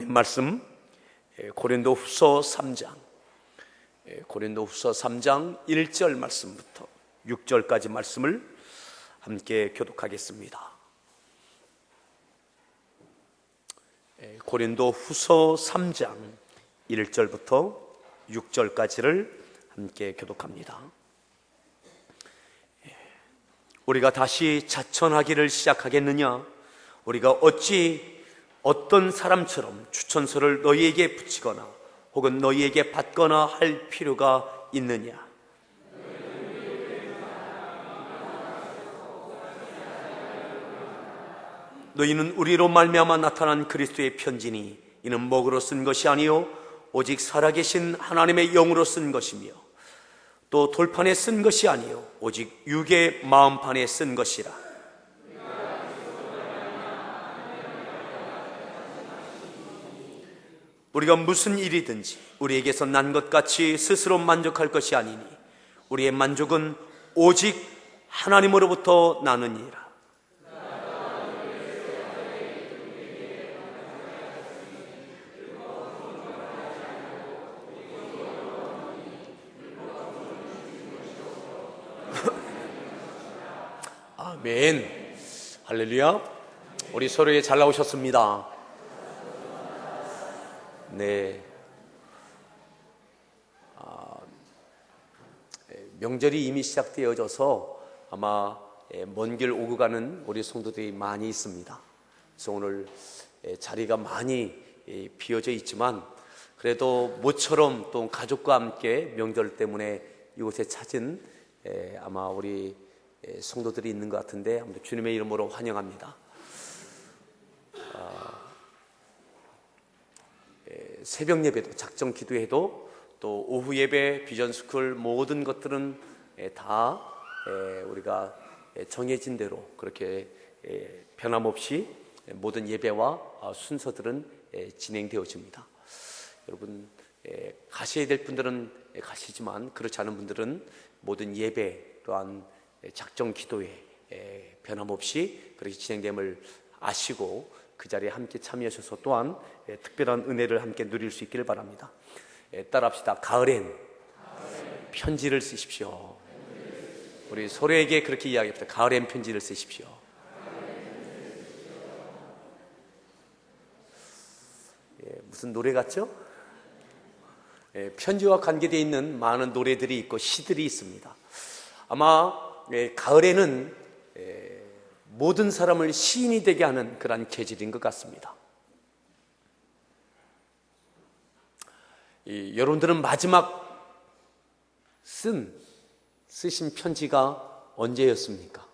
하나님 말씀 고린도후서 3장 고린도후서 3장 1절 말씀부터 6절까지 말씀을 함께 교독하겠습니다. 고린도후서 3장 1절부터 6절까지를 함께 교독합니다. 우리가 다시 자천하기를 시작하겠느냐? 우리가 어찌 어떤 사람처럼 추천서를 너희에게 붙이거나 혹은 너희에게 받거나 할 필요가 있느냐? 너희는 우리로 말미암아 나타난 그리스도의 편지니 이는 먹으로 쓴 것이 아니요 오직 살아계신 하나님의 영으로 쓴 것이며 또 돌판에 쓴 것이 아니요 오직 육의 마음판에 쓴 것이라. 우리가 무슨 일이든지 우리에게서 난 것 같이 스스로 만족할 것이 아니니 우리의 만족은 오직 하나님으로부터 나느니라. 아멘. 할렐루야. 우리 서로에 잘 나오셨습니다. 네. 명절이 이미 시작되어져서 아마 먼 길 오고 가는 우리 성도들이 많이 있습니다. 그래서 오늘 자리가 많이 비어져 있지만 그래도 모처럼 또 가족과 함께 명절 때문에 이곳에 찾은 아마 우리 성도들이 있는 것 같은데 아무튼 주님의 이름으로 환영합니다. 새벽 예배도 작정 기도회도 또 오후 예배 비전스쿨 모든 것들은 다 우리가 정해진 대로 그렇게 변함없이 모든 예배와 순서들은 진행되어집니다. 여러분 가셔야 될 분들은 가시지만 그렇지 않은 분들은 모든 예배 또한 작정 기도회 변함없이 그렇게 진행됨을 아시고 그 자리에 함께 참여하셔서 또한 특별한 은혜를 함께 누릴 수 있기를 바랍니다. 따라합시다. 가을엔 편지를 쓰십시오. 우리 서로에게 그렇게 이야기합시다. 가을엔 편지를 쓰십시오. 무슨 노래 같죠? 편지와 관계되어 있는 많은 노래들이 있고 시들이 있습니다. 아마 가을에는 모든 사람을 시인이 되게 하는 그런 계절인 것 같습니다. 여러분들은 마지막 쓰신 편지가 언제였습니까?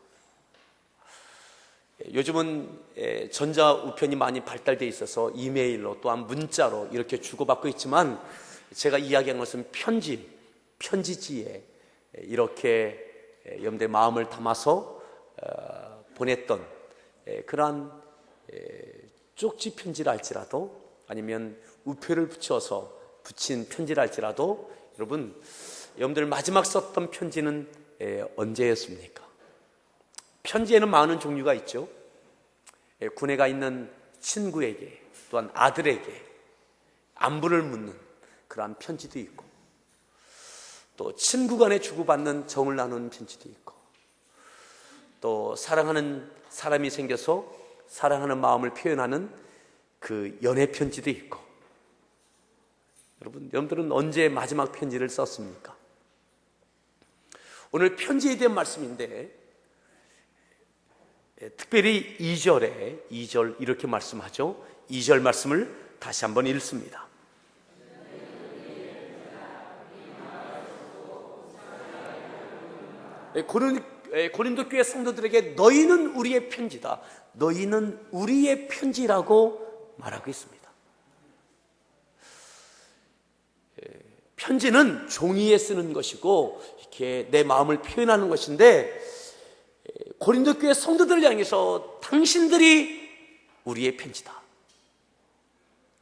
요즘은 전자우편이 많이 발달되어 있어서 이메일로 또한 문자로 이렇게 주고받고 있지만 제가 이야기한 것은 편지지에 이렇게 여러분들의 마음을 담아서 보냈던 그러한 쪽지 편지라 할지라도 아니면 우표를 붙여서 붙인 편지라 할지라도 여러분들 마지막 썼던 편지는 언제였습니까? 편지에는 많은 종류가 있죠. 군에 가 있는 친구에게 또한 아들에게 안부를 묻는 그러한 편지도 있고 또 친구 간에 주고받는 정을 나누는 편지도 있고 또 사랑하는 사람이 생겨서 사랑하는 마음을 표현하는 그 연애 편지도 있고 여러분들은 언제 마지막 편지를 썼습니까? 오늘 편지에 대한 말씀인데 특별히 2절 이렇게 말씀하죠. 2절 말씀을 다시 한번 읽습니다. 고린도 교회 성도들에게 너희는 우리의 편지다. 너희는 우리의 편지라고 말하고 있습니다. 편지는 종이에 쓰는 것이고 이렇게 내 마음을 표현하는 것인데 고린도 교회 성도들을 향해서 당신들이 우리의 편지다.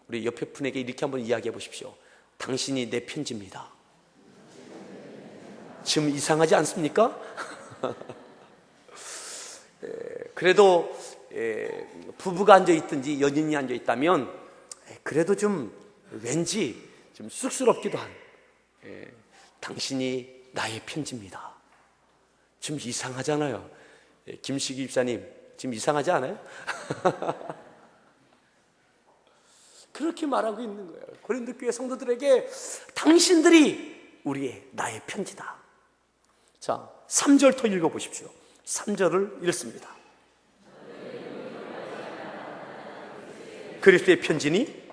우리 옆에 분에게 이렇게 한번 이야기해 보십시오. 당신이 내 편지입니다. 지금 이상하지 않습니까? 그래도 부부가 앉아있든지 연인이 앉아있다면 그래도 좀 왠지 좀 쑥스럽기도 한, 당신이 나의 편지입니다. 좀 이상하잖아요. 김식희 집사님, 지금 이상하지 않아요? 그렇게 말하고 있는 거예요. 고린도 교회 성도들에게 당신들이 나의 편지다. 자, 3절 더 읽어보십시오. 3절을 읽습니다. 그리스도의 편지니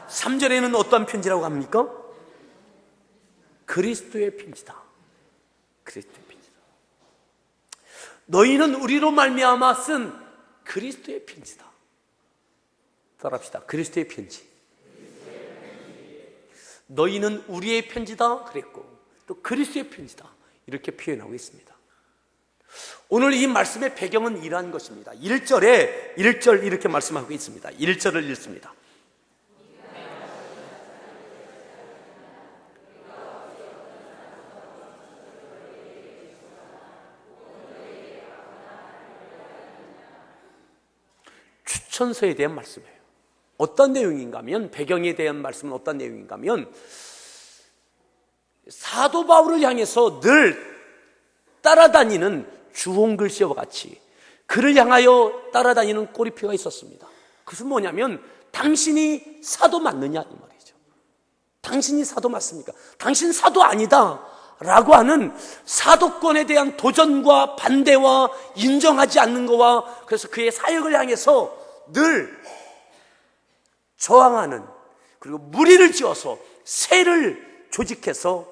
삼 절에는 어떤 편지라고 합니까? 그리스도의 편지다. 그리스도의 편지다. 너희는 우리로 말미암아 쓴 그리스도의 편지다. 따라합시다. 그리스도의 편지. 너희는 우리의 편지다 그랬고, 또 그리스도의 편지다 이렇게 표현하고 있습니다. 오늘 이 말씀의 배경은 이러한 것입니다. 1절에 1절 이렇게 말씀하고 있습니다. 1절을 읽습니다. 추천서에 대한 말씀이에요. 어떤 내용인가 하면, 배경에 대한 말씀은 어떤 내용인가 하면, 사도 바울을 향해서 늘 따라다니는 주홍글씨와 같이 그를 향하여 따라다니는 꼬리표가 있었습니다. 그것은 뭐냐면, 당신이 사도 맞느냐 이 말이죠. 당신이 사도 맞습니까? 당신 사도 아니다 라고 하는 사도권에 대한 도전과 반대와 인정하지 않는 것과, 그래서 그의 사역을 향해서 늘 저항하는, 그리고 무리를 지어서 세를 조직해서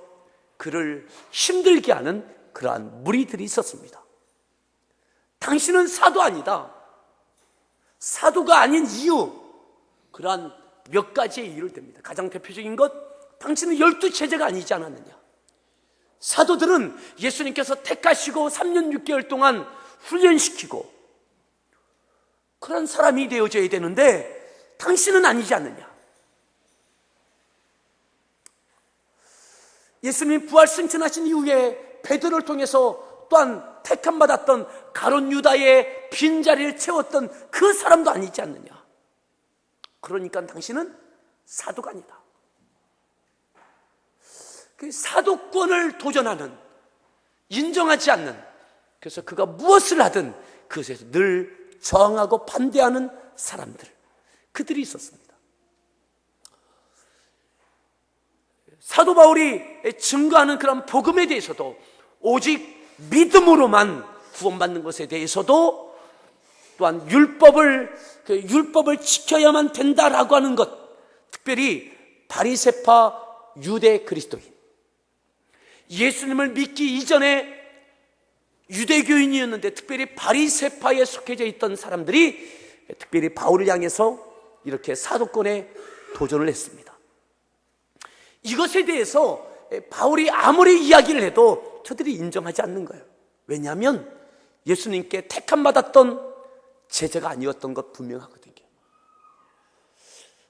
그를 힘들게 하는 그러한 무리들이 있었습니다. 당신은 사도 아니다. 사도가 아닌 이유, 그러한 몇 가지의 이유를 댑니다. 가장 대표적인 것, 당신은 12체제가 아니지 않았느냐. 사도들은 예수님께서 택하시고 3년 6개월 동안 훈련시키고 그런 사람이 되어져야 되는데 당신은 아니지 않느냐. 예수님이 부활 승천하신 이후에 베드로를 통해서 또한 택함 받았던 가룟 유다의 빈자리를 채웠던 그 사람도 아니지 않느냐. 그러니까 당신은 사도가 아니다. 그 사도권을 도전하는, 인정하지 않는, 그래서 그가 무엇을 하든 그것에서 늘 저항하고 반대하는 사람들, 그들이 있었습니다. 사도 바울이 증거하는 그런 복음에 대해서도, 오직 믿음으로만 구원받는 것에 대해서도, 또한 율법을 지켜야만 된다라고 하는 것, 특별히 바리새파 유대 그리스도인, 예수님을 믿기 이전에 유대교인이었는데 특별히 바리새파에 속해져 있던 사람들이 특별히 바울을 향해서 이렇게 사도권에 도전을 했습니다. 이것에 대해서 바울이 아무리 이야기를 해도 저들이 인정하지 않는 거예요. 왜냐하면 예수님께 택함 받았던 제자가 아니었던 것 분명하거든요.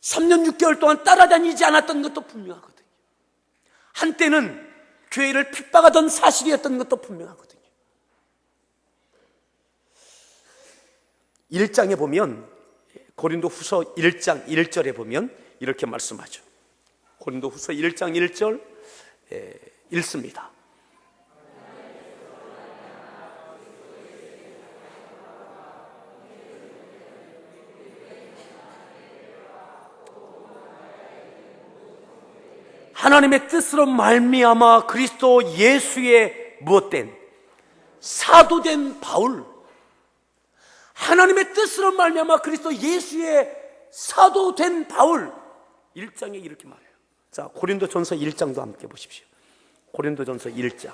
3년 6개월 동안 따라다니지 않았던 것도 분명하거든요. 한때는 교회를 핍박하던 사실이었던 것도 분명하거든요. 1장에 보면, 고린도 후서 1장 1절에 보면 이렇게 말씀하죠. 고린도 후서 1장 1절 읽습니다. 하나님의 뜻으로 말미암아 그리스도 예수의 무엇된 사도된 바울, 하나님의 뜻으로 말미암아 그리스도 예수의 사도된 바울, 1장에 이렇게 말해요. 자, 고린도전서 1장도 함께 보십시오. 고린도전서 1장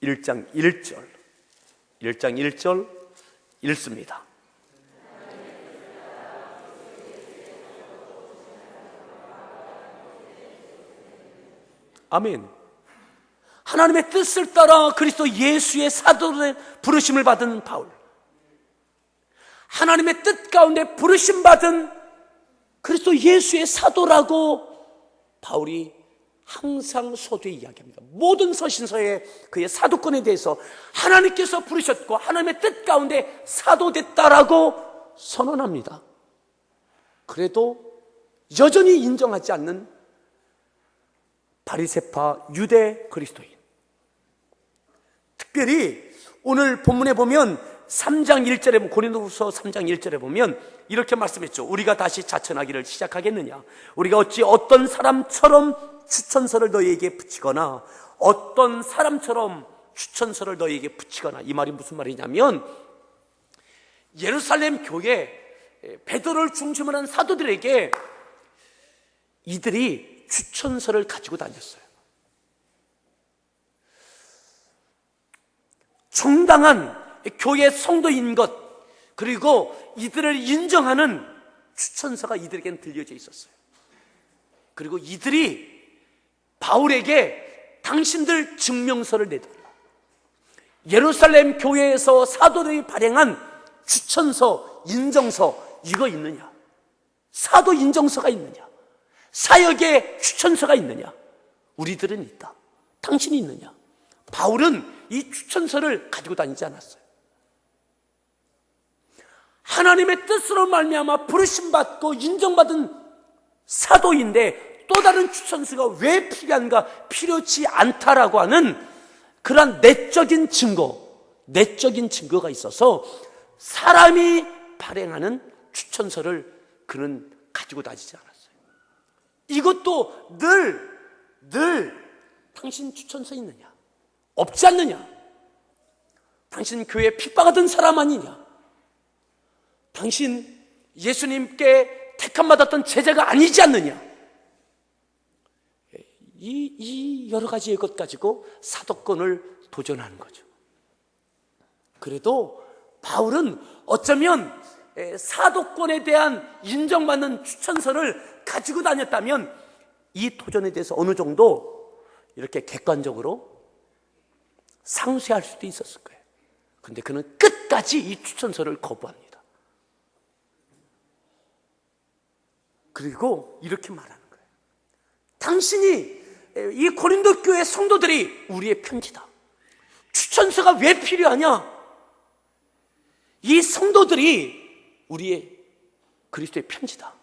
1장 1절 읽습니다. 아멘. 하나님의 뜻을 따라 그리스도 예수의 사도된 부르심을 받은 바울, 하나님의 뜻 가운데 부르심 받은 그리스도 예수의 사도라고 바울이 항상 서두에 이야기합니다. 모든 서신서에 그의 사도권에 대해서 하나님께서 부르셨고 하나님의 뜻 가운데 사도됐다라고 선언합니다. 그래도 여전히 인정하지 않는 바리새파 유대 그리스도인, 특별히 오늘 본문에 보면 3장 1절에 고린도후서 3장 1절에 보면 이렇게 말씀했죠. 우리가 다시 자천하기를 시작하겠느냐? 우리가 어찌 어떤 사람처럼 추천서를 너희에게 붙이거나 어떤 사람처럼 추천서를 너희에게 붙이거나. 이 말이 무슨 말이냐면 예루살렘 교회 베드로를 중심으로 한 사도들에게 이들이 추천서를 가지고 다녔어요. 정당한 교회 성도인 것, 그리고 이들을 인정하는 추천서가 이들에게는 들려져 있었어요. 그리고 이들이 바울에게 당신들 증명서를 내달라, 예루살렘 교회에서 사도들이 발행한 추천서, 인정서 이거 있느냐? 사도 인정서가 있느냐? 사역의 추천서가 있느냐? 우리들은 있다. 당신이 있느냐? 바울은 이 추천서를 가지고 다니지 않았어요. 하나님의 뜻으로 말미암아 부르심받고 인정받은 사도인데 또 다른 추천서가 왜 필요한가? 필요치 않다라고 하는 그러한 내적인 증거가 있어서 사람이 발행하는 추천서를 그는 가지고 다니지 않았어요. 이것도 늘 당신 추천서 있느냐? 없지 않느냐? 당신 교회에 핍박하던 사람 아니냐? 당신 예수님께 택함받았던 제자가 아니지 않느냐? 이 여러 가지의 것 가지고 사도권을 도전하는 거죠. 그래도 바울은 어쩌면 사도권에 대한 인정받는 추천서를 가지고 다녔다면 이 도전에 대해서 어느 정도 이렇게 객관적으로 상쇄할 수도 있었을 거예요. 근데 그는 끝까지 이 추천서를 거부합니다. 그리고 이렇게 말하는 거예요. 당신이, 이 고린도 교회 성도들이 우리의 편지다. 추천서가 왜 필요하냐? 이 성도들이 우리의 그리스도의 편지다.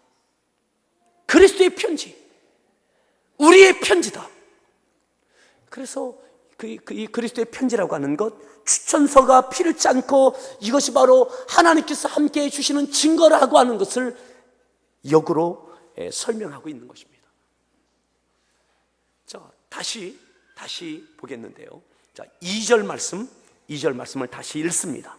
그리스도의 편지, 우리의 편지다. 그래서 이 그리스도의 편지라고 하는 것, 추천서가 필요치 않고 이것이 바로 하나님께서 함께해 주시는 증거라고 하는 것을 역으로 설명하고 있는 것입니다. 자, 다시 보겠는데요. 자, 2절 말씀을 다시 읽습니다.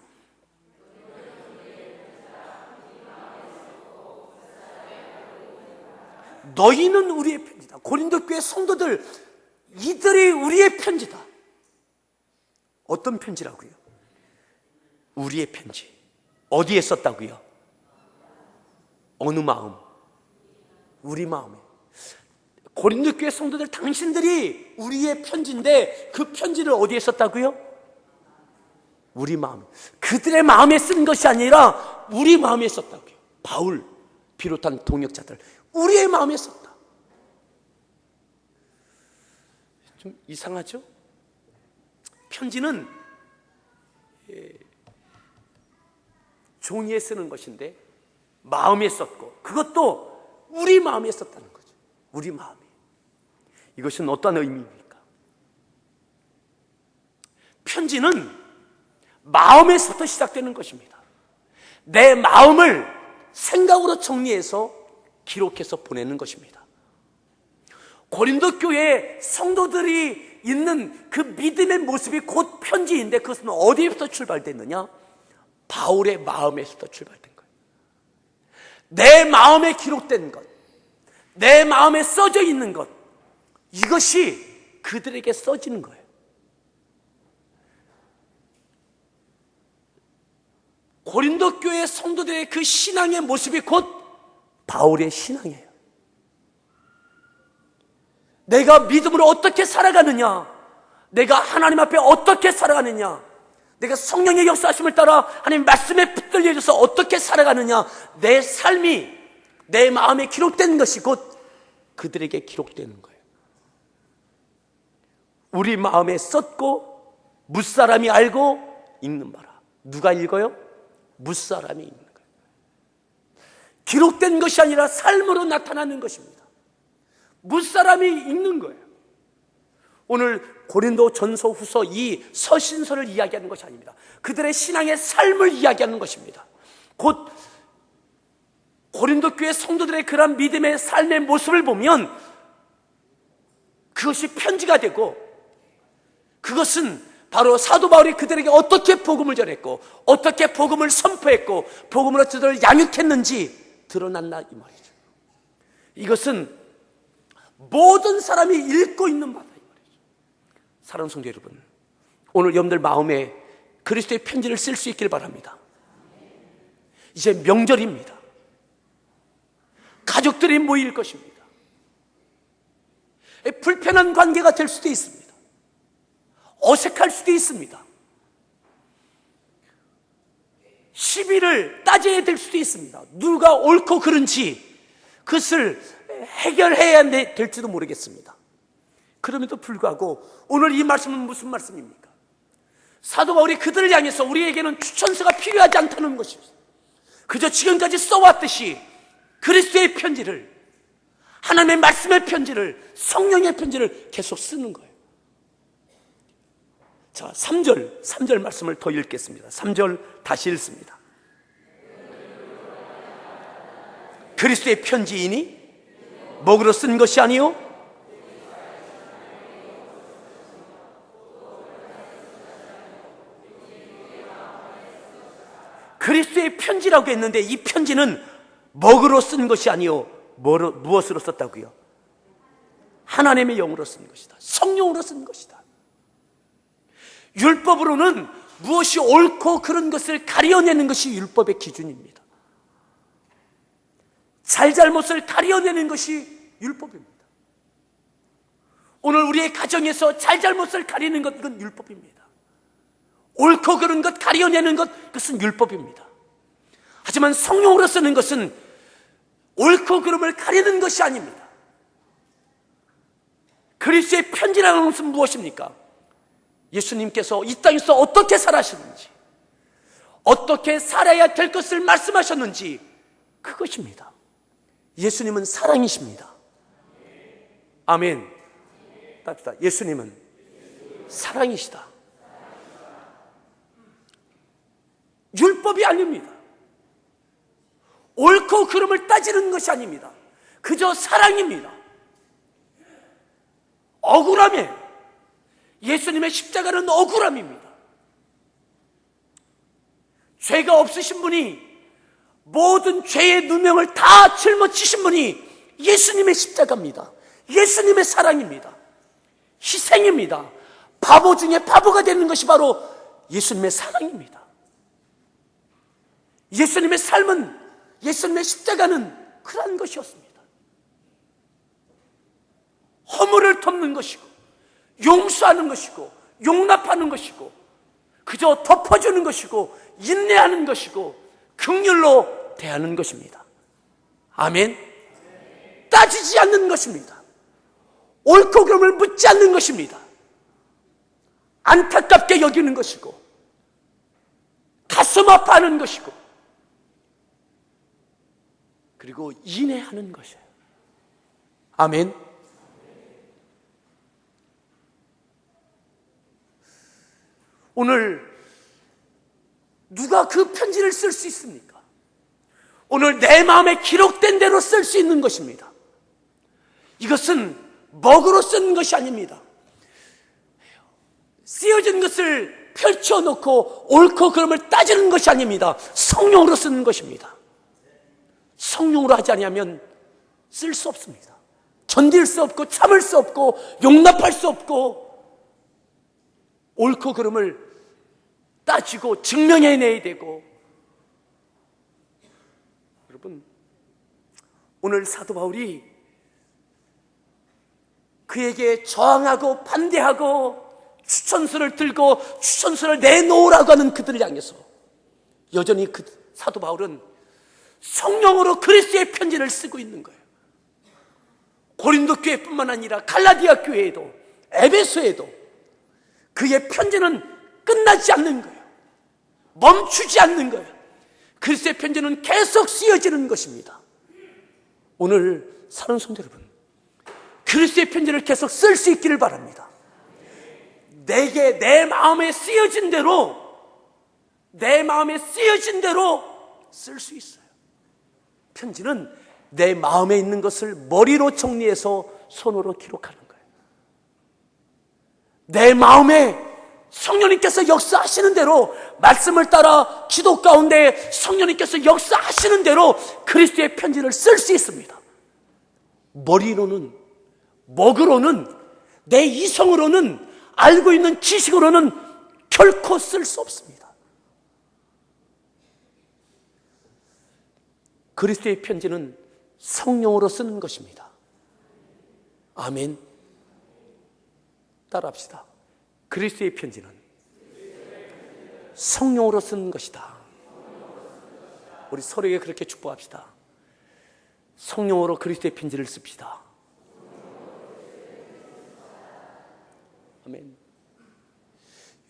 너희는 우리의 편지다. 고린도 교회 성도들, 이들이 우리의 편지다. 어떤 편지라고요? 우리의 편지. 어디에 썼다고요? 어느 마음? 우리 마음에. 고린도 교회 성도들, 당신들이 우리의 편지인데 그 편지를 어디에 썼다고요? 우리 마음. 그들의 마음에 쓴 것이 아니라 우리 마음에 썼다고요. 바울 비롯한 동역자들, 우리의 마음에 썼다. 좀 이상하죠? 편지는 종이에 쓰는 것인데 마음에 썼고, 그것도 우리 마음에 썼다는 거죠. 우리 마음에. 이것은 어떤 의미입니까? 편지는 마음에서부터 시작되는 것입니다. 내 마음을 생각으로 정리해서 기록해서 보내는 것입니다. 고린도 교회 성도들이 있는 그 믿음의 모습이 곧 편지인데 그것은 어디부터 출발됐느냐? 바울의 마음에서부터 출발된 거예요. 내 마음에 기록된 것, 내 마음에 써져 있는 것, 이것이 그들에게 써지는 거예요. 고린도 교회 성도들의 그 신앙의 모습이 곧 바울의 신앙이에요. 내가 믿음으로 어떻게 살아가느냐, 내가 하나님 앞에 어떻게 살아가느냐, 내가 성령의 역사하심을 따라 하나님 말씀에 붙들려 있어서 어떻게 살아가느냐, 내 삶이 내 마음에 기록된 것이 곧 그들에게 기록되는 거예요. 우리 마음에 썼고 무사람이 알고 읽는 바라. 누가 읽어요? 무사람이 읽는 거예요. 기록된 것이 아니라 삶으로 나타나는 것입니다. 무사람이 읽는 거예요. 오늘 고린도 전서 후서 이 서신서를 이야기하는 것이 아닙니다. 그들의 신앙의 삶을 이야기하는 것입니다. 곧 고린도 교회 성도들의 그런 믿음의 삶의 모습을 보면 그것이 편지가 되고, 그것은 바로 사도 바울이 그들에게 어떻게 복음을 전했고 어떻게 복음을 선포했고 복음으로 그들을 양육했는지 드러난다 이 말이죠. 이것은 모든 사람이 읽고 있는 바다 이 말이죠. 사랑하는 성도 여러분, 오늘 여러분들 마음에 그리스도의 편지를 쓸 수 있길 바랍니다. 이제 명절입니다. 가족들이 모일 것입니다. 불편한 관계가 될 수도 있습니다. 어색할 수도 있습니다. 시비를 따져야 될 수도 있습니다. 누가 옳고 그른지 그것을 해결해야 될지도 모르겠습니다. 그럼에도 불구하고 오늘 이 말씀은 무슨 말씀입니까? 사도 바울이 그들을 향해서 우리에게는 추천서가 필요하지 않다는 것입니다. 그저 지금까지 써왔듯이 그리스도의 편지를, 하나님의 말씀의 편지를, 성령의 편지를 계속 쓰는 거예요. 자, 3절 말씀을 더 읽겠습니다. 3절 다시 읽습니다. 그리스도의 편지이니 먹으로 쓴 것이 아니요 그리스도의 편지라고 했는데 이 편지는 먹으로 쓴 것이 아니요 무엇으로 썼다고요? 하나님의 영으로 쓴 것이다. 성령으로 쓴 것이다. 율법으로는 무엇이 옳고 그런 것을 가려내는 것이 율법의 기준입니다. 잘잘못을 가려내는 것이 율법입니다. 오늘 우리의 가정에서 잘잘못을 가리는 것, 이건 율법입니다. 옳고 그른 것 가려내는 것, 그것은 율법입니다. 하지만 성령으로 쓰는 것은 옳고 그름을 가리는 것이 아닙니다. 그리스도의 편지라는 것은 무엇입니까? 예수님께서 이 땅에서 어떻게 살아셨는지, 어떻게 살아야 될 것을 말씀하셨는지, 그것입니다. 예수님은 사랑이십니다. 아멘. 답시다. 예수님은 사랑이시다. 율법이 아닙니다. 옳고 그름을 따지는 것이 아닙니다. 그저 사랑입니다. 억울함이에요. 예수님의 십자가는 억울함입니다. 죄가 없으신 분이, 모든 죄의 누명을 다 짊어지신 분이 예수님의 십자가입니다. 예수님의 사랑입니다. 희생입니다. 바보 중에 바보가 되는 것이 바로 예수님의 사랑입니다. 예수님의 삶은, 예수님의 십자가는 그러한 것이었습니다. 허물을 덮는 것이고, 용서하는 것이고, 용납하는 것이고, 그저 덮어주는 것이고, 인내하는 것이고, 긍휼로 대하는 것입니다. 아멘. 따지지 않는 것입니다. 옳고 그름을 묻지 않는 것입니다. 안타깝게 여기는 것이고, 가슴 아파하는 것이고, 그리고 인내하는 것이에요. 아멘. 오늘 누가 그 편지를 쓸 수 있습니까? 오늘 내 마음에 기록된 대로 쓸 수 있는 것입니다. 이것은 먹으로 쓴 것이 아닙니다. 쓰여진 것을 펼쳐놓고 옳고 그름을 따지는 것이 아닙니다. 성령으로 쓰는 것입니다. 성령으로 하지 않으면 쓸 수 없습니다. 견딜 수 없고 참을 수 없고 용납할 수 없고 옳고 그름을 따지고 증명해내야 되고. 여러분, 오늘 사도 바울이 그에게 저항하고 반대하고 추천서를 들고 추천서를 내놓으라고 하는 그들을 향해서 여전히 그 사도 바울은 성령으로 그리스도의 편지를 쓰고 있는 거예요. 고린도 교회뿐만 아니라 갈라디아 교회에도, 에베소에도 그의 편지는 끝나지 않는 거예요. 멈추지 않는 거예요. 그리스도의 편지는 계속 쓰여지는 것입니다. 오늘 사랑하는 성도 여러분, 그리스도의 편지를 계속 쓸 수 있기를 바랍니다. 내게 내 마음에 쓰여진 대로, 내 마음에 쓰여진 대로 쓸 수 있어요. 편지는 내 마음에 있는 것을 머리로 정리해서 손으로 기록하는 거예요. 내 마음에 성령님께서 역사하시는 대로, 말씀을 따라 기도 가운데 성령님께서 역사하시는 대로 그리스도의 편지를 쓸 수 있습니다. 머리로는, 먹으로는, 내 이성으로는, 알고 있는 지식으로는 결코 쓸 수 없습니다. 그리스도의 편지는 성령으로 쓰는 것입니다. 아멘. 따라합시다. 그리스도의 편지는 성령으로 쓰는 것이다. 우리 서로에게 그렇게 축복합시다. 성령으로 그리스도의 편지를 씁시다. 아멘.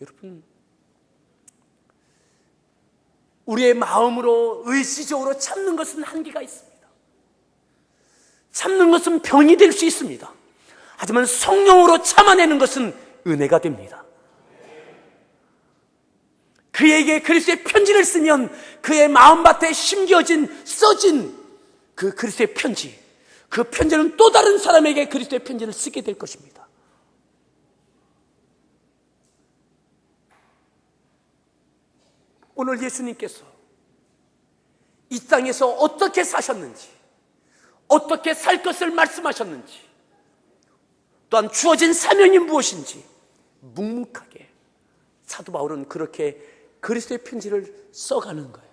여러분, 우리의 마음으로 의지적으로 참는 것은 한계가 있습니다. 참는 것은 병이 될 수 있습니다. 하지만 성령으로 참아내는 것은 은혜가 됩니다. 그에게 그리스도의 편지를 쓰면 그의 마음밭에 심겨진, 써진 그 그리스도의 편지, 그 편지는 또 다른 사람에게 그리스도의 편지를 쓰게 될 것입니다. 오늘 예수님께서 이 땅에서 어떻게 사셨는지, 어떻게 살 것을 말씀하셨는지, 또한 주어진 사명이 무엇인지 묵묵하게 사도 바울은 그렇게 그리스도의 편지를 써가는 거예요.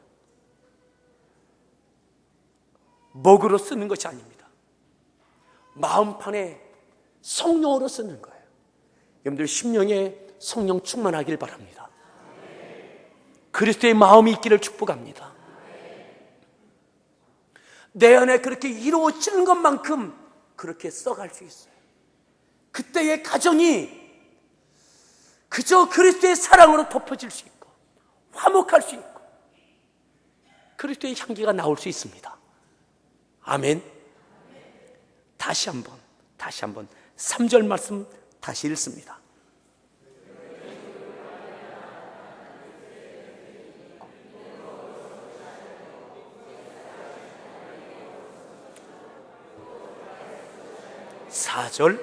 먹으로 쓰는 것이 아닙니다. 마음판에 성령으로 쓰는 거예요. 여러분들 심령에 성령 충만하길 바랍니다. 그리스도의 마음이 있기를 축복합니다. 내 안에 그렇게 이루어지는 것만큼 그렇게 써갈 수 있어요. 그때의 가정이 그저 그리스도의 사랑으로 덮어질 수 있고 화목할 수 있고 그리스도의 향기가 나올 수 있습니다. 아멘. 다시 한번 3절 말씀 다시 읽습니다. (4절)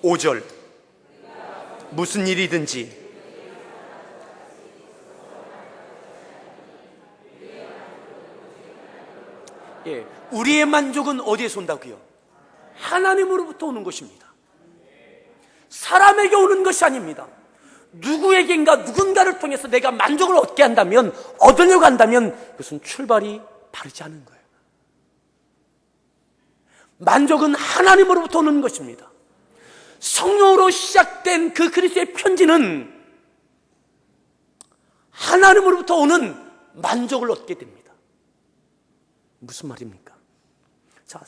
5절 무슨 일이든지 우리의 만족은 어디에서 온다고요? 하나님으로부터 오는 것입니다. 사람에게 오는 것이 아닙니다. 누구에게인가 누군가를 통해서 내가 만족을 얻게 한다면, 얻으려고 한다면 그것은 출발이 바르지 않은 거예요. 만족은 하나님으로부터 오는 것입니다. 성령으로 시작된 그 그리스도의 편지는 하나님으로부터 오는 만족을 얻게 됩니다. 무슨 말입니까? 자,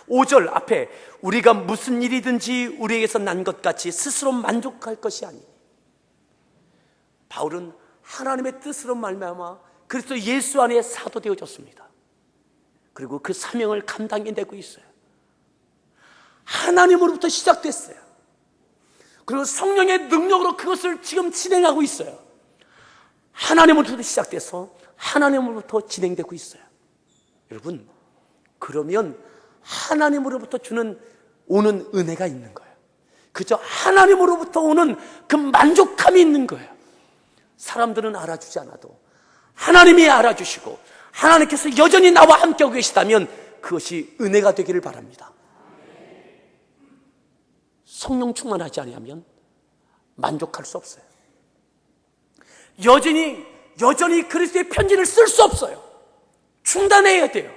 5절 앞에 우리가 무슨 일이든지 우리에게서 난 것 같이 스스로 만족할 것이 아니니, 바울은 하나님의 뜻으로 말미암아 그리스도 예수 안에 사도 되어졌습니다. 그리고 그 사명을 감당해내고 있어요. 하나님으로부터 시작됐어요. 그리고 성령의 능력으로 그것을 지금 진행하고 있어요. 하나님으로부터 시작돼서 하나님으로부터 진행되고 있어요. 여러분, 그러면 하나님으로부터 오는 은혜가 있는 거예요. 그저 하나님으로부터 오는 그 만족함이 있는 거예요. 사람들은 알아주지 않아도 하나님이 알아주시고 하나님께서 여전히 나와 함께하고 계시다면 그것이 은혜가 되기를 바랍니다. 성령 충만하지 않으면 만족할 수 없어요. 여전히 그리스도의 편지를 쓸 수 없어요. 중단해야 돼요.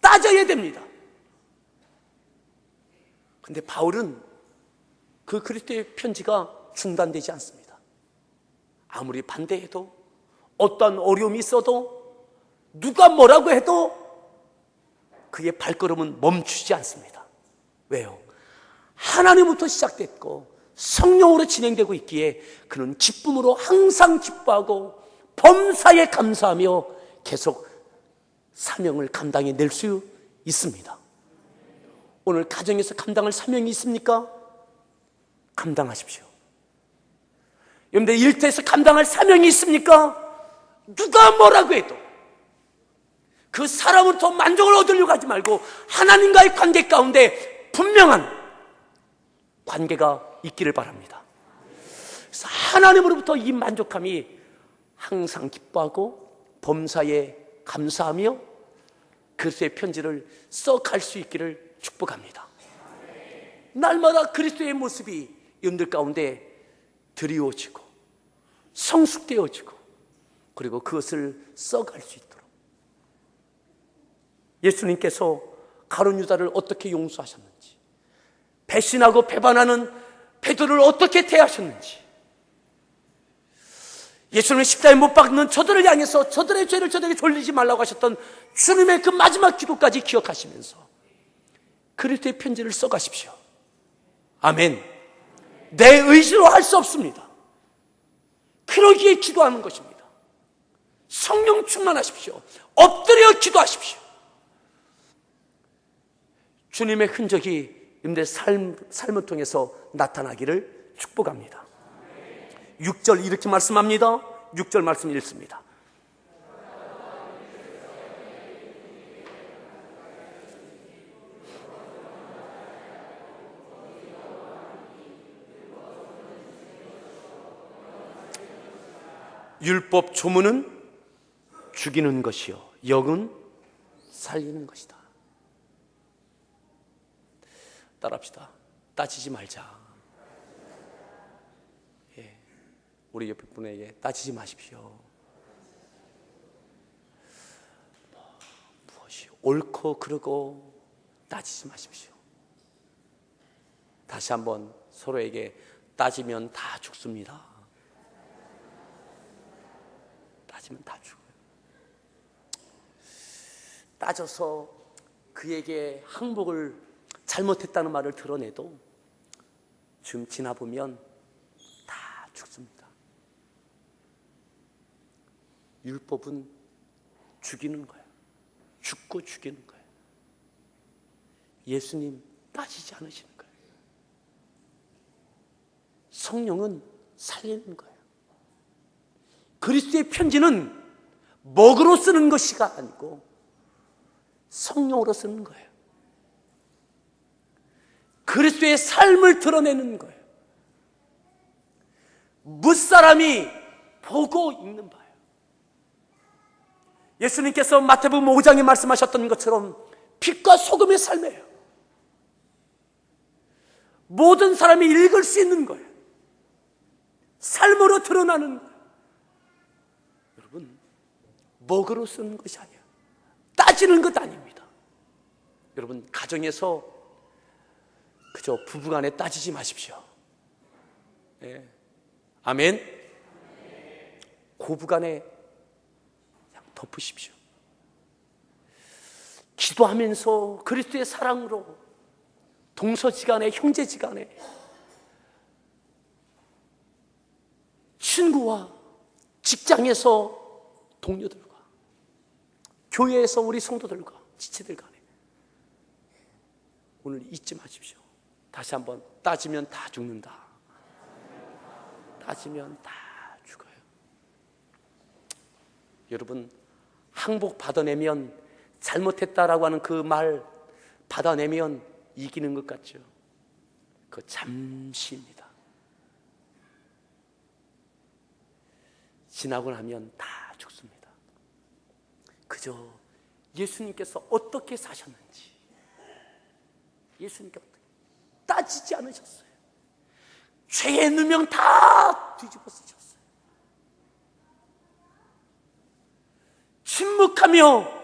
따져야 됩니다. 근데 바울은 그 그리스도의 편지가 중단되지 않습니다. 아무리 반대해도, 어떤 어려움이 있어도, 누가 뭐라고 해도 그의 발걸음은 멈추지 않습니다. 왜요? 하나님부터 시작됐고 성령으로 진행되고 있기에 그는 기쁨으로 항상 기뻐하고 범사에 감사하며 계속 사명을 감당해낼 수 있습니다. 오늘 가정에서 감당할 사명이 있습니까? 감당하십시오. 여러분들 일터에서 감당할 사명이 있습니까? 누가 뭐라고 해도 그 사람으로부터 만족을 얻으려고 하지 말고 하나님과의 관계 가운데 분명한 관계가 있기를 바랍니다. 그래서 하나님으로부터 이 만족함이 항상 기뻐하고 범사에 감사하며 그리스도의 편지를 써갈 수 있기를 축복합니다. 날마다 그리스도의 모습이 여러분들 가운데 드리워지고 성숙되어지고 그리고 그것을 써갈 수 있도록 예수님께서 가룟 유다를 어떻게 용서하셨는지, 배신하고 배반하는 베드로를 어떻게 대하셨는지, 예수님을 십자가에 못 박는 저들을 향해서 저들의 죄를 저들에게 돌리지 말라고 하셨던 주님의 그 마지막 기도까지 기억하시면서 그리스도의 편지를 써가십시오. 아멘. 내 의지로 할 수 없습니다. 그러기에 기도하는 것입니다. 성령 충만하십시오. 엎드려 기도하십시오. 주님의 흔적이 여러분들의 삶을 나타나기를 축복합니다. 6절 이렇게 말씀합니다. 6절 말씀 읽습니다. 율법 조문은 죽이는 것이요 영은 살리는 것이다. 따라합시다. 따지지 말자. 우리 옆에 분에게 따지지 마십시오. 무엇이 옳고 그르고 따지지 마십시오. 다시 한번 서로에게 따지면 다 죽습니다. 따지면 다 죽어요. 따져서 그에게 항복을 잘못했다는 말을 드러내도 좀 지나보면 다 죽습니다. 율법은 죽이는 거예요. 죽고 죽이는 거예요. 예수님 따지지 않으시는 거예요. 성령은 살리는 거예요. 그리스도의 편지는 먹으로 쓰는 것이가 아니고 성령으로 쓰는 거예요. 그리스도의 삶을 드러내는 거예요. 무사람이 보고 읽는 바예요. 예수님께서 마태복음 5장에 말씀하셨던 것처럼 빛과 소금의 삶이에요. 모든 사람이 읽을 수 있는 거예요. 삶으로 드러나는 거예요. 여러분, 먹으로 쓰는 것이 아니에요. 따지는 것 아닙니다. 여러분, 가정에서 그저 부부간에 따지지 마십시오. 네. 아멘. 고부간에 그냥 덮으십시오. 기도하면서 그리스도의 사랑으로 동서지간에 형제지간에 친구와 직장에서 동료들과 교회에서 우리 성도들과 지체들 간에 오늘 잊지 마십시오. 다시 한번 따지면 다 죽는다. 따지면 다 죽어요. 여러분, 항복 받아내면 잘못했다라고 하는 그 말 받아내면 이기는 것 같죠? 그거 잠시입니다. 지나고 나면 다 죽습니다. 그저 예수님께서 어떻게 사셨는지 예수님께서 따지지 않으셨어요. 죄의 누명 다 뒤집어 쓰셨어요. 침묵하며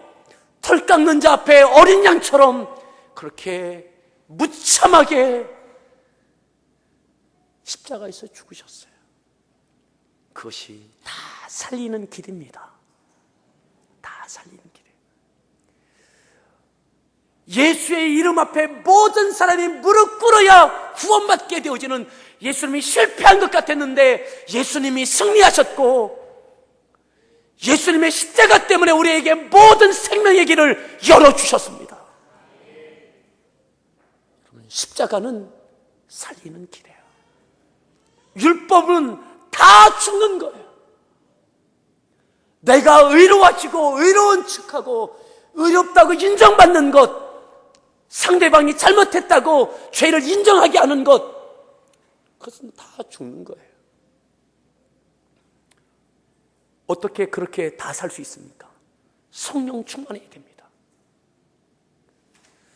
털 깎는 자 앞에 어린 양처럼 그렇게 무참하게 십자가에서 죽으셨어요. 그것이 다 살리는 길입니다. 다 살리는 길이에요. 예수의 이름 앞에 모든 사람이 무릎 꿇어야 구원받게 되어지는, 예수님이 실패한 것 같았는데 예수님이 승리하셨고, 예수님의 십자가 때문에 우리에게 모든 생명의 길을 열어주셨습니다. 십자가는 살리는 길이에요. 율법은 다 죽는 거예요. 내가 의로워지고 의로운 척하고 의롭다고 인정받는 것, 상대방이 잘못했다고 죄를 인정하게 하는 것, 그것은 다 죽는 거예요. 어떻게 그렇게 다 살 수 있습니까? 성령 충만해야 됩니다.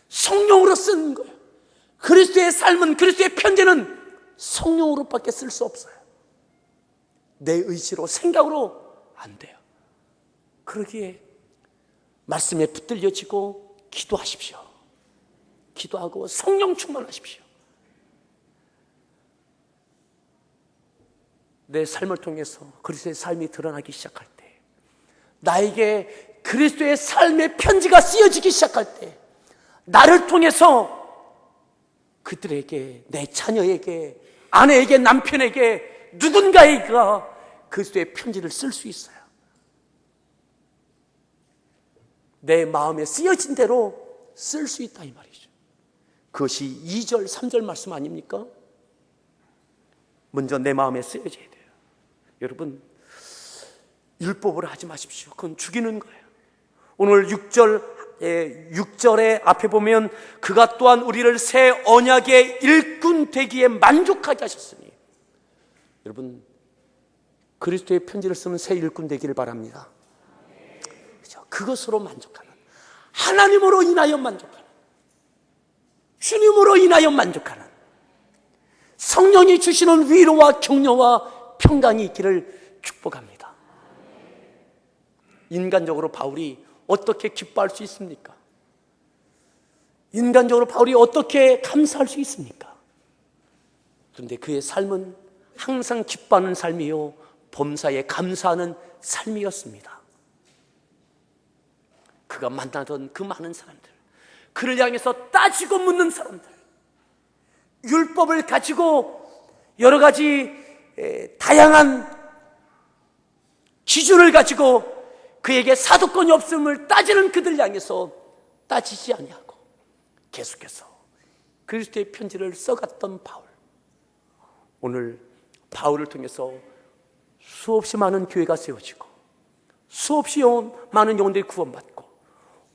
성령으로 쓰는 거예요. 그리스도의 삶은, 그리스도의 편지는 성령으로밖에 쓸 수 없어요. 내 의지로, 생각으로 안 돼요. 그러기에 말씀에 붙들려지고 기도하십시오. 기도하고 성령 충만하십시오. 내 삶을 통해서 그리스도의 삶이 드러나기 시작할 때, 나에게 그리스도의 삶의 편지가 쓰여지기 시작할 때, 나를 통해서 그들에게, 내 자녀에게, 아내에게, 남편에게, 누군가에게 그리스도의 편지를 쓸 수 있어요. 내 마음에 쓰여진 대로 쓸 수 있다, 이 말이죠. 그것이 2절, 3절 말씀 아닙니까? 먼저 내 마음에 쓰여져야 돼요. 여러분, 율법으로 하지 마십시오. 그건 죽이는 거예요. 오늘 6절의 앞에 보면, 그가 또한 우리를 새 언약의 일꾼 되기에 만족하게 하셨으니, 여러분, 그리스도의 편지를 쓰는 새 일꾼 되기를 바랍니다. 그렇죠? 그것으로 만족하는, 하나님으로 인하여 만족하는, 주님으로 인하여 만족하는, 성령이 주시는 위로와 격려와 평강이 있기를 축복합니다. 인간적으로 바울이 어떻게 기뻐할 수 있습니까? 인간적으로 바울이 어떻게 감사할 수 있습니까? 그런데 그의 삶은 항상 기뻐하는 삶이요, 범사에 감사하는 삶이었습니다. 그가 만나던 그 많은 사람들, 그를 향해서 따지고 묻는 사람들, 율법을 가지고 여러 가지 다양한 기준을 가지고 그에게 사도권이 없음을 따지는 그들 향해서 따지지 아니하고 계속해서 그리스도의 편지를 써갔던 바울, 오늘 바울을 통해서 수없이 많은 교회가 세워지고 수없이 많은 영혼들이 구원받고,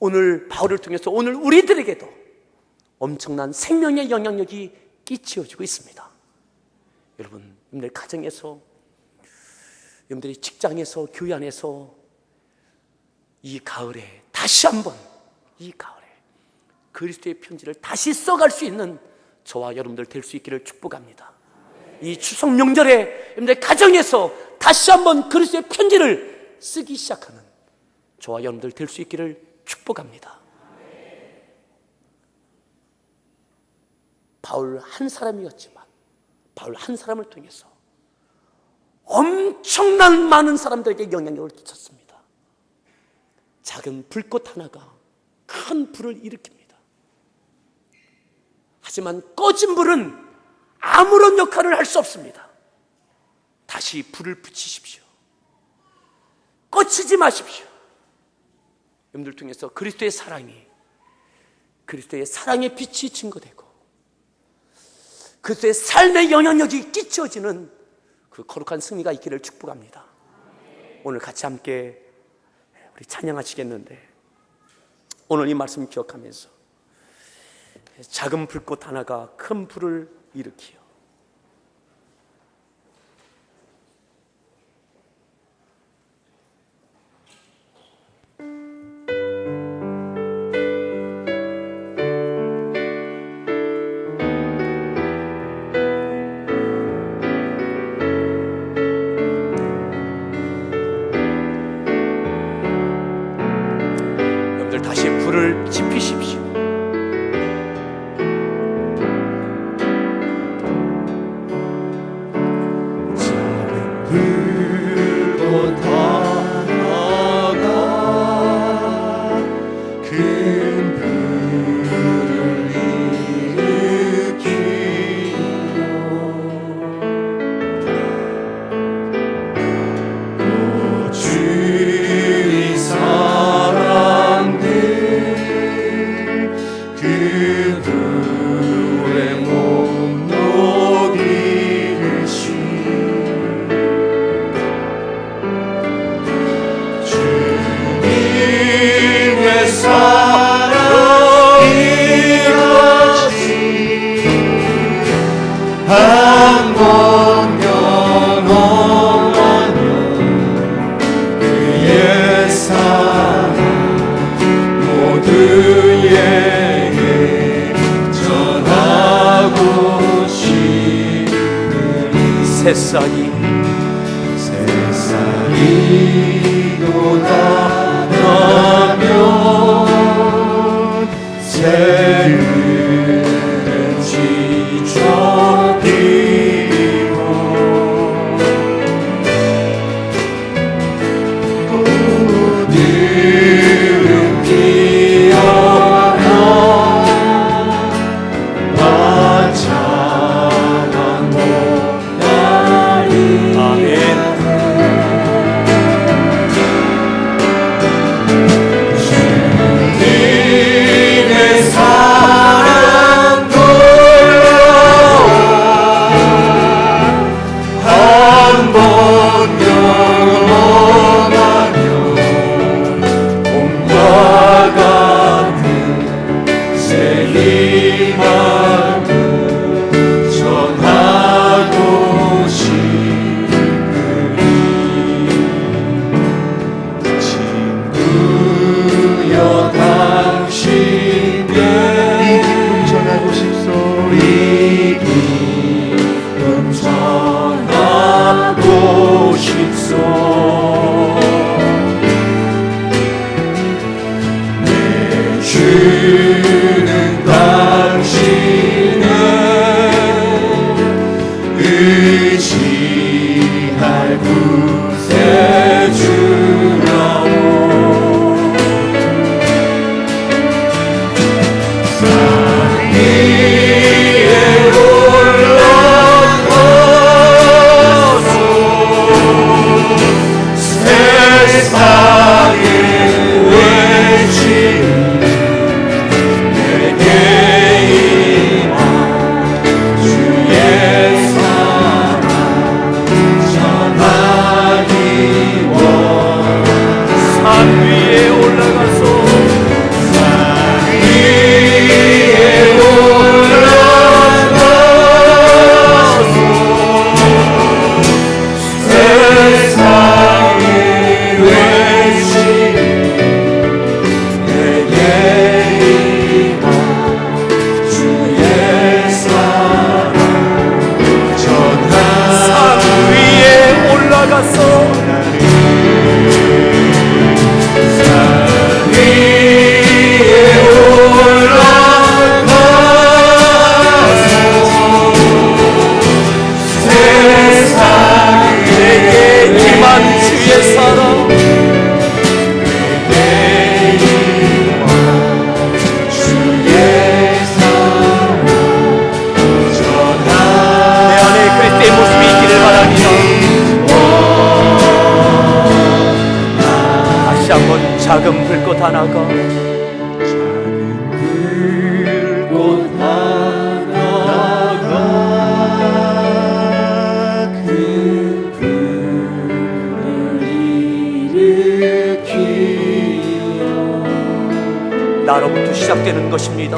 오늘 바울을 통해서 오늘 우리들에게도 엄청난 생명의 영향력이 끼치어지고 있습니다. 여러분, 여러분들 가정에서, 여러분들이 직장에서, 교회 안에서 이 가을에 다시 한번, 이 가을에 그리스도의 편지를 다시 써갈 수 있는 저와 여러분들 될 수 있기를 축복합니다. 이 추석 명절에 여러분들 가정에서 다시 한번 그리스도의 편지를 쓰기 시작하는 저와 여러분들 될 수 있기를 축복합니다. 바울 한 사람이었지만, 바울 한 사람을 통해서 엄청난 많은 사람들에게 영향력을 끼쳤습니다. 작은 불꽃 하나가 큰 불을 일으킵니다. 하지만 꺼진 불은 아무런 역할을 할 수 없습니다. 다시 불을 붙이십시오. 꺼치지 마십시오. 여러분들 통해서 그리스도의 사랑이, 그리스도의 사랑의 빛이 증거되고 그리스도의 삶의 영향력이 끼쳐지는 그 거룩한 승리가 있기를 축복합니다. 오늘 같이 함께 우리 찬양하시겠는데, 오늘 이 말씀 기억하면서 작은 불꽃 하나가 큰 불을 일으키어 다시 불을 지피십시오. 그분의 몸 녹이듯이 주님의 사랑이 같이 한 번 경험하면 그의 사랑 모두에게 전하고 싶으니 새싹이 돋아나면 새들은 지쳐 피고 꽃들은 피어나 화창한 봄날이 아멘. 주님의 사랑 돌아와 한 번 경험하면 봄과 같은 새 희망을 전하고 싶으니 친구여 당신께 이 기쁨 전하고 싶소 이 기쁨 전하고 싶소 내 주는 당신의 의지할 구세주라오 산 위에 올라가서 세상에 외치는 내게 임한 주의 사랑 전하기 산 위에 올라가서 산 위에 올라가서 세상에 외치는 내게 임한 주의 사랑 산 위에 올라가서 산 위에 올라가서 세상에 임한 주의 사랑 내게 임한 주의 사랑 전하 내 안에 그리스도의 모습이 있기를 바랍니다. 다시 한번 작은 불꽃 하나가 불꽃 하나가 그 불을 일으키어 나로부터 시작되는 것입니다.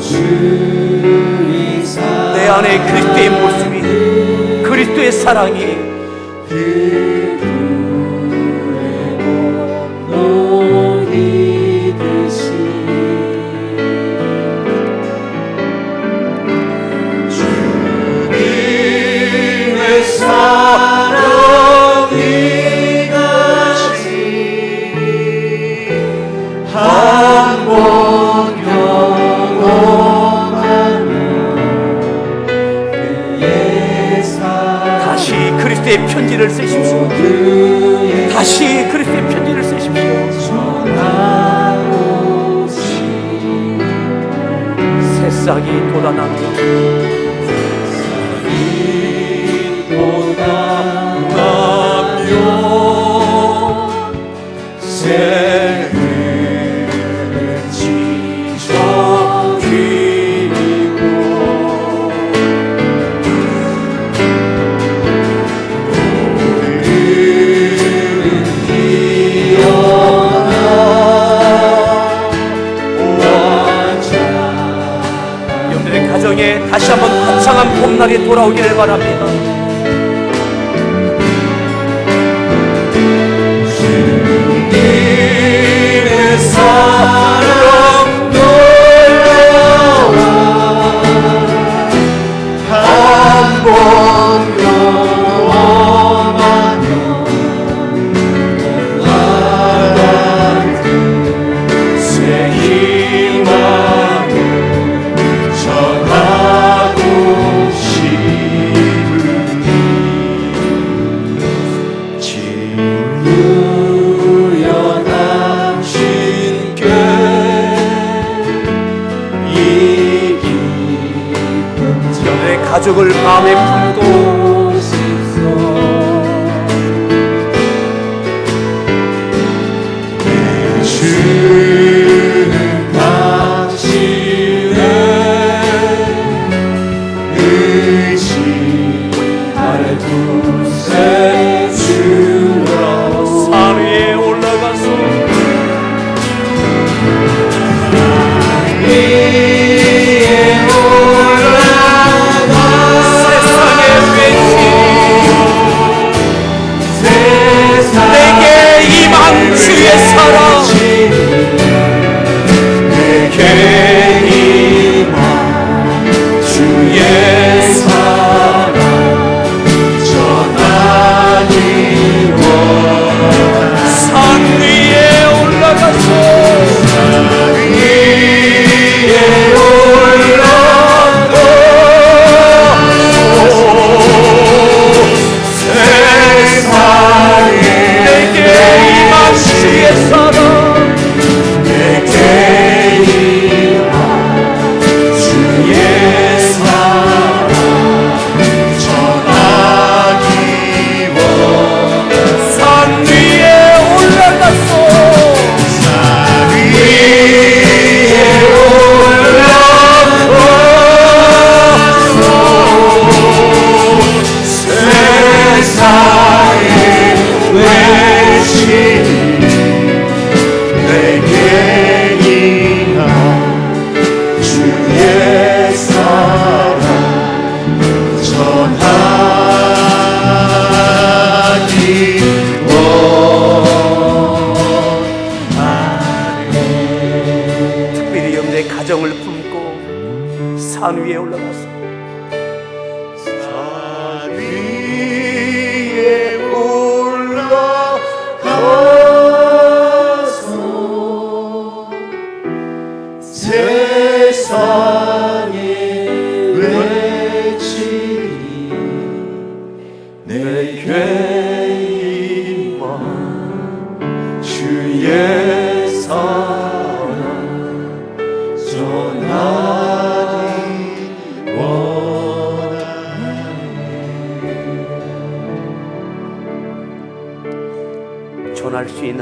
주의 내 안에 그리스도의 모습이 그리스도의 사랑이 그 불의 몸 녹이듯이 주님의 사랑이 같이 한 번 경험하면 그의 사랑 다시 그리스도의 편지를 쓰십시오. 다시 그리스도의 편지를 쓰십시오. 전하고 새싹이 돋아나며 돋아나며 새들은 다시 한번 화창한 봄날이 돌아오기를 바랍니다. 주님의 사랑 놀라와 한번 경험하며 나같은 새 희망을 전하고 싶으니 진유연하신 께 이 깊은 내 가족을 마음에 품고 주는 당신의 의지할 두세 주라 산 위에 올라가서 위에 올라가 세상의 외치 세상 내게 임한 주의 사랑 내게 임한 주의 사랑 전하니 원하네 산 위에 올라가서 위에 올라가 세상에 내게 임한 주의 사랑 내게 임한 주의 사랑 전하기 원하네 산 위에 올라가서 산 위에 올라가 세상에 외치니 내게 임한 주의 사랑 전하기 원하네 특별히 여러분의 가정을 품고 산 위에 올라가서 산 위에 올라가서 세상에 외치니 내게 임한 주의